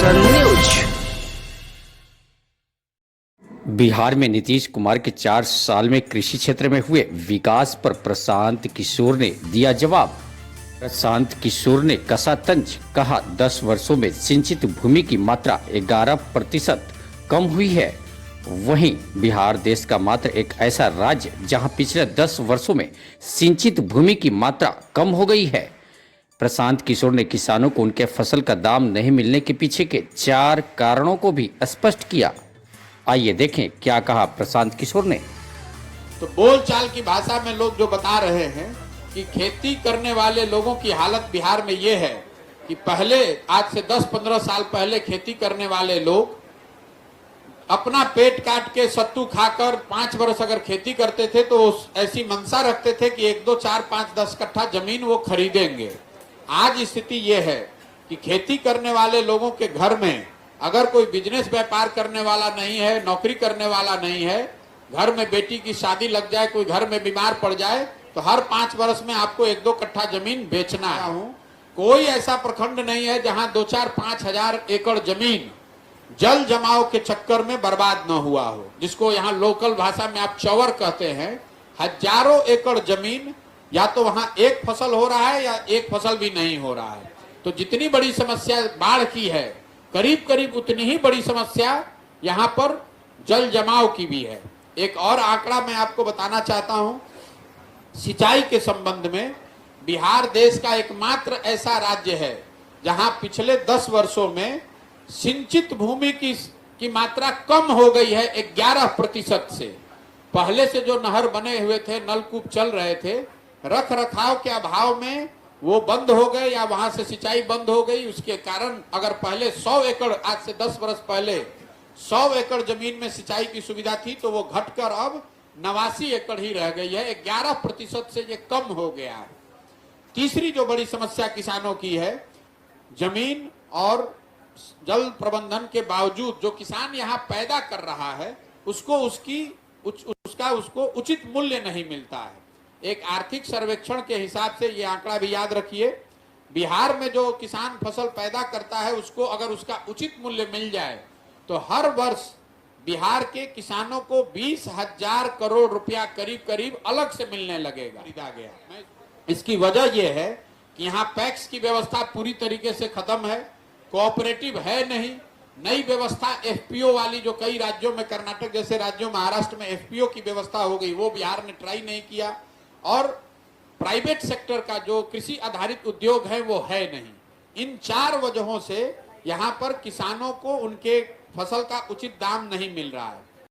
सन news. Bihar में नीतीश कुमार के 4 साल में कृषि क्षेत्र में हुए विकास पर प्रशांत किशोर ने दिया जवाब। प्रशांत किशोर ने कसा तंज, कहा 10 वर्षों में सिंचित भूमि की मात्रा 11% कम हुई है। वहीं बिहार देश का मात्र एक ऐसा राज्य जहां पिछले 10 वर्षों में सिंचित भूमि की मात्रा कम हो गई है। प्रशांत किशोर ने किसानों को उनके फसल का दाम नहीं मिलने के पीछे के 4 कारणों को भी स्पष्ट किया। आइए देखें क्या कहा प्रशांत किशोर ने। तो बोलचाल की भाषा में लोग जो बता रहे हैं कि खेती करने वाले लोगों की हालत बिहार में ये है कि पहले आज से 10-15 साल पहले खेती करने वाले लोग अपना पेट काट के सत्तू खाकर 5 वर्ष अगर खेती करते थे तो ऐसी मंशा रखते थे कि 1, 2, 4, 5, 10 कट्ठा जमीन वो खरीदेंगे। आज स्थिति ये है कि खेती करने वाले लोगों के घर में अगर कोई बिजनेस व्यापार करने वाला नहीं है, नौकरी करने वाला नहीं है, घर में बेटी की शादी लग जाए, कोई घर में बीमार पड़ जाए तो हर 5 वर्ष में आपको 1-2 कट्ठा जमीन बेचना है। कोई ऐसा प्रखंड नहीं है जहां 2, 4, 5 हजार एकड़ जमीन जल जमाव के चक्कर में बर्बाद न हुआ हो, जिसको यहाँ लोकल भाषा में आप चौवर कहते हैं। हजारों एकड़ जमीन या तो वहां एक फसल हो रहा है या एक फसल भी नहीं हो रहा है। तो जितनी बड़ी समस्या बाढ़ की है, करीब करीब उतनी ही बड़ी समस्या यहाँ पर जल जमाव की भी है। एक और आंकड़ा मैं आपको बताना चाहता हूं, सिंचाई के संबंध में बिहार देश का एकमात्र ऐसा राज्य है जहां पिछले 10 वर्षों में सिंचित भूमि की मात्रा कम हो गई है 11% से। पहले से जो नहर बने हुए थे, नलकूप चल रहे थे, रख रखाव के अभाव में वो बंद हो गए या वहां से सिंचाई बंद हो गई। उसके कारण अगर पहले 100 एकड़, आज से 10 वर्ष पहले 100 एकड़ जमीन में सिंचाई की सुविधा थी तो वो घटकर अब 89 एकड़ ही रह गई है। 11% से ये कम हो गया है। तीसरी जो बड़ी समस्या किसानों की है, जमीन और जल प्रबंधन के बावजूद जो किसान यहाँ पैदा कर रहा है उसको उसको उचित मूल्य नहीं मिलता है। एक आर्थिक सर्वेक्षण के हिसाब से ये आंकड़ा भी याद रखिए, बिहार में जो किसान फसल पैदा करता है उसको अगर उसका उचित मूल्य मिल जाए तो हर वर्ष बिहार के किसानों को 20,000 करोड़ रुपया करीब करीब अलग से मिलने लगेगा। गया इसकी वजह यह है कि यहाँ पैक्स की व्यवस्था पूरी तरीके से खत्म है, कोऑपरेटिव है नहीं। नई व्यवस्था एफपीओ वाली जो कई राज्यों में, कर्नाटक जैसे राज्यों, महाराष्ट्र में एफपीओ की व्यवस्था हो गई, वो बिहार ने ट्राई नहीं किया। और प्राइवेट सेक्टर का जो कृषि आधारित उद्योग है वो है नहीं। इन 4 वजहों से यहाँ पर किसानों को उनके फसल का उचित दाम नहीं मिल रहा है।